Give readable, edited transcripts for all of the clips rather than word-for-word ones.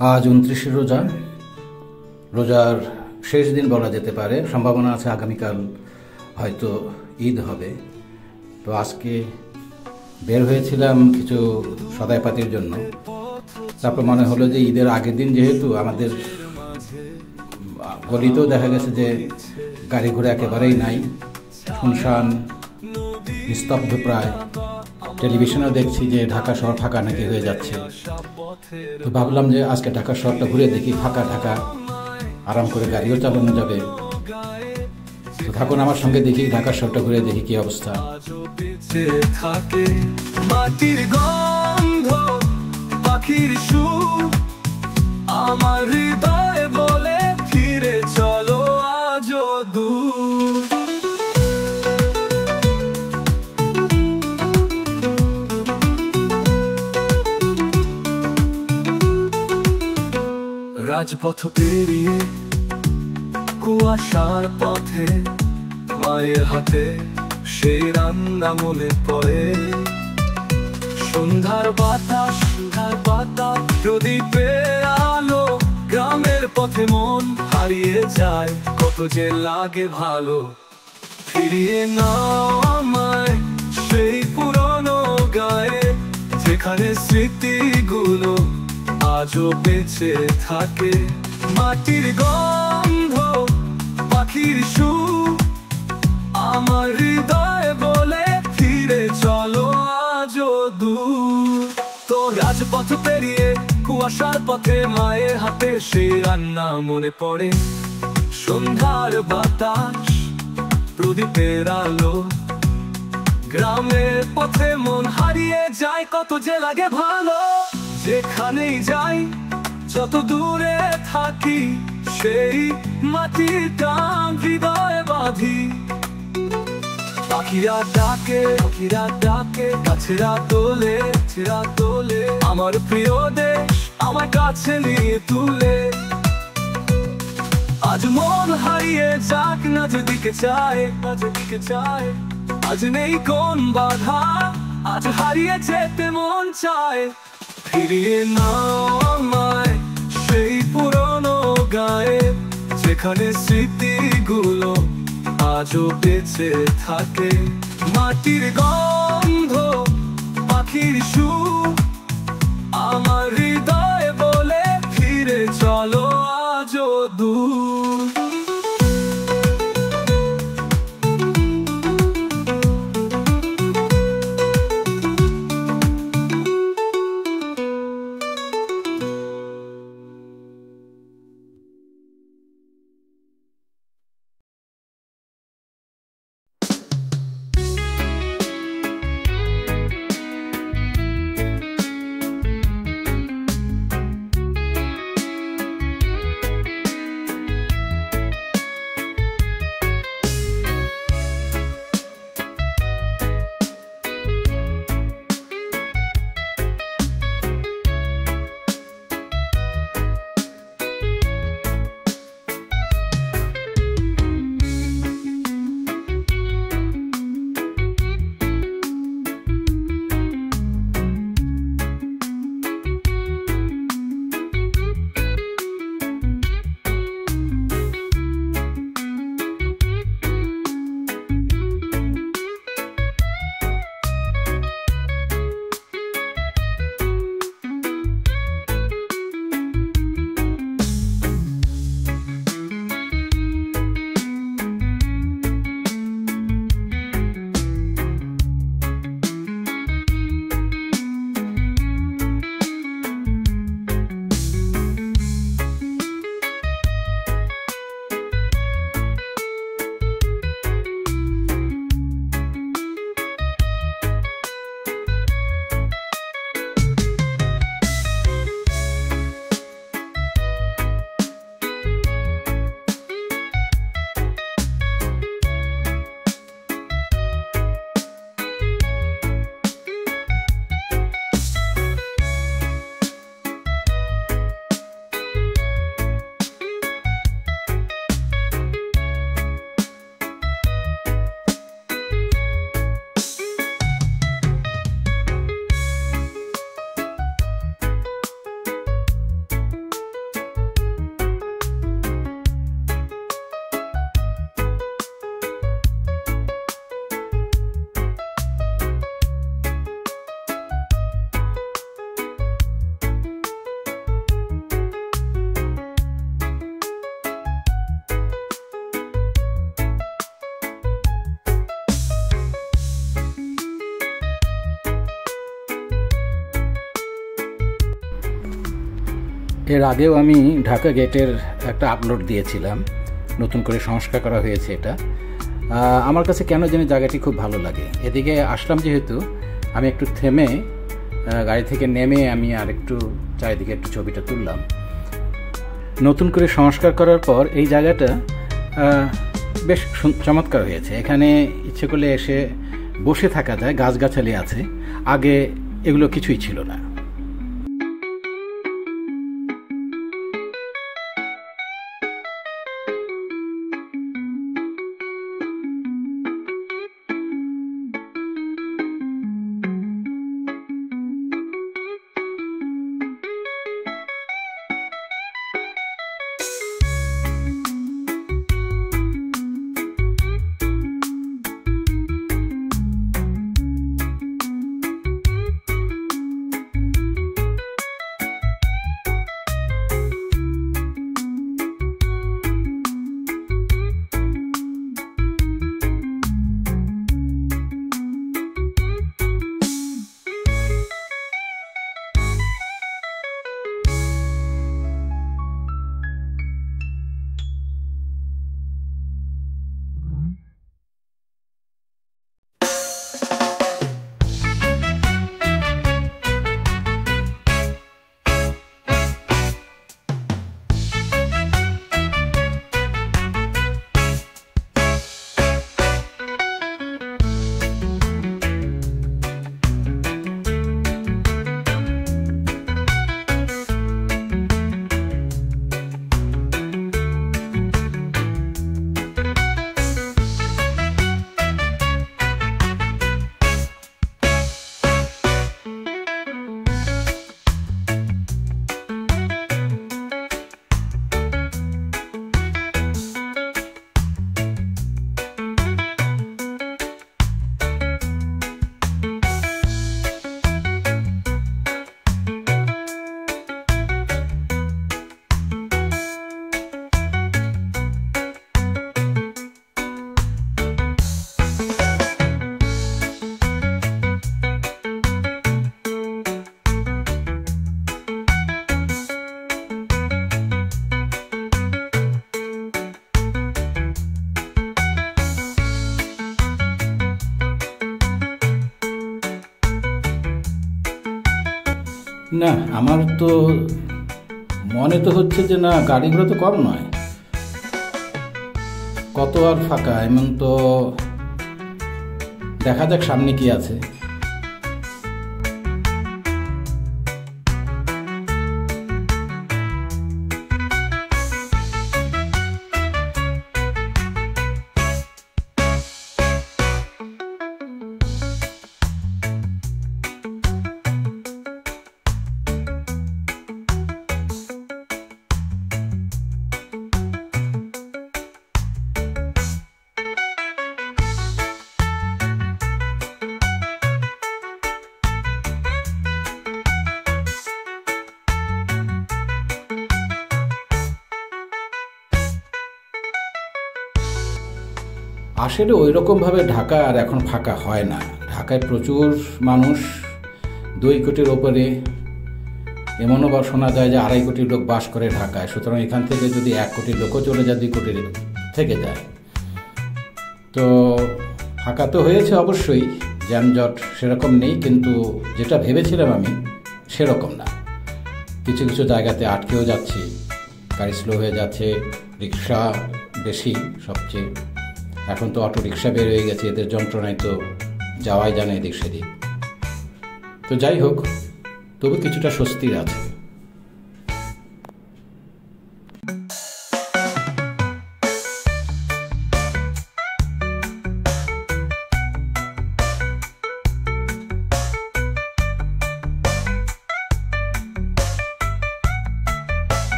আজ ২৯শে রোজা, রোজার শেষ দিন বলা যেতে পারে। সম্ভাবনা আছে আগামীকাল হয়তো ঈদ হবে। তো আজকে বের হয়েছিলাম কিছু সদাইপাতির জন্য। তারপর মনে হলো যে ঈদের আগের দিন যেহেতু আমাদের গলিতেও দেখা গেছে যে গাড়ি ঘোড়া একেবারেই নাই, শুনশান, নিস্তব্ধ প্রায়। টেলিভিশনেও দেখছি যে ঢাকা শহর ফাঁকা নাকি হয়ে যাচ্ছে। তো ভাবলাম যে আজকে ঢাকা শহরটা ঘুরে দেখি, ফাঁকা ঢাকা, আরাম করে গাড়িও চালানো যাবে। তো থাকুন আমার সঙ্গে, দেখি ঢাকা শহরটা ঘুরে দেখি কি অবস্থা। মাটির গন্ধ, পাখির সুর, আমার হৃদয়ে বলে ফিরে চলো আজও দূর। রাজপথ পেরিয়ে কুয়াশার পথে মায়ের হাতে সেই রান্না মনে পড়ে। সন্ধ্যার বাতাস, প্রদীপে আলো, গ্রামের পথে মন হারিয়ে যায়, কত যে লাগে ভালো। ফিরিয়ে নাও আমায় সেই পুরনো গায়ে, যেখানে স্মৃতিগুলো আজও বেঁচে থাকে। মাটির গন্ধ, পাখির সুর, আমার হৃদয়ে বলে ফিরে চলো আজও দূর। তো রাজপথ পেরিয়ে কুয়াশার পথে মায়ের হাতে সেই রান্না মনে পড়ে। সন্ধ্যার বাতাস, প্রদীপের আলো, গ্রামের পথে মন হারিয়ে যায়, কত যে লাগে ভালো। যেখানেই যাই, যত দূরে থাকি, সেই মাটির টান হৃদয়ে বাঁধি। পাখিরা ডাকে, গাছেরা তোলে, আমার প্রিয় দেশ আমার কাছে নিয়ে তুলে। আজ মন হারিয়ে যাক না যেদিকে চায়, আজ নেই কোন বাধা, আজ হারিয়ে যেতে মন চায়। ফিরিয়ে নাও আমায় সেই পুরনো গায়ে, যেখানে স্মৃতিগুলো আজও বেঁচে থাকে। মাটির গন্ধ, পাখির সুর, আমার হৃদয়ে বলে ফিরে চলো আজও দূর। এর আগেও আমি ঢাকা গেটের একটা আপলোড দিয়েছিলাম, নতুন করে সংস্কার করা হয়েছে এটা। আমার কাছে কেন জানি জায়গাটি খুব ভালো লাগে। এদিকে আসলাম যেহেতু, আমি একটু থেমে গাড়ি থেকে নেমে আমি আর একটু চারিদিকে একটু ছবিটা তুললাম। নতুন করে সংস্কার করার পর এই জায়গাটা বেশ চমৎকার হয়েছে। এখানে ইচ্ছে করলে এসে বসে থাকা যায়, গাছগাছালি আছে, আগে এগুলো কিছুই ছিল না। না, আমার তো মনে তো হচ্ছে যে না, গাড়িগুলো তো কম নয়, কত আর ফাঁকা। এমন তো দেখা যাক সামনে কি আছে। আসলে ওই রকমভাবে ঢাকা আর এখন ফাঁকা হয় না। ঢাকায় প্রচুর মানুষ, 2 কোটির ওপরে, এমনও বা শোনা যায় যে 2.5 কোটি লোক বাস করে ঢাকায়। সুতরাং এখান থেকে যদি 1 কোটি লোকও চলে যায়, 2 কোটি থেকে যায়, তো ফাঁকা তো হয়েছে অবশ্যই, যানজট সেরকম নেই, কিন্তু যেটা ভেবেছিলাম আমি সেরকম না। কিছু কিছু জায়গাতে আটকেও যাচ্ছি, গাড়ি স্লো হয়ে যাচ্ছে, রিক্সা বেশি সবচেয়ে। এখন তো অটো রিক্সা বের হয়ে গেছে, এদের যন্ত্রণায় তো যাওয়াই জানে এদিক সেদিক। তো যাই হোক, তবু কিছুটা স্বস্তির আছে।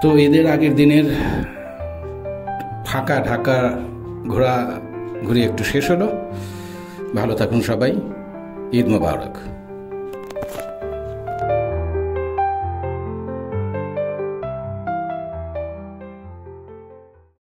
তো ঈদের আগের দিনের ফাঁকা ঢাকা ঘোরা ঘুরে একটু শেষ হলো। ভালো থাকুন সবাই। ঈদ মোবারক।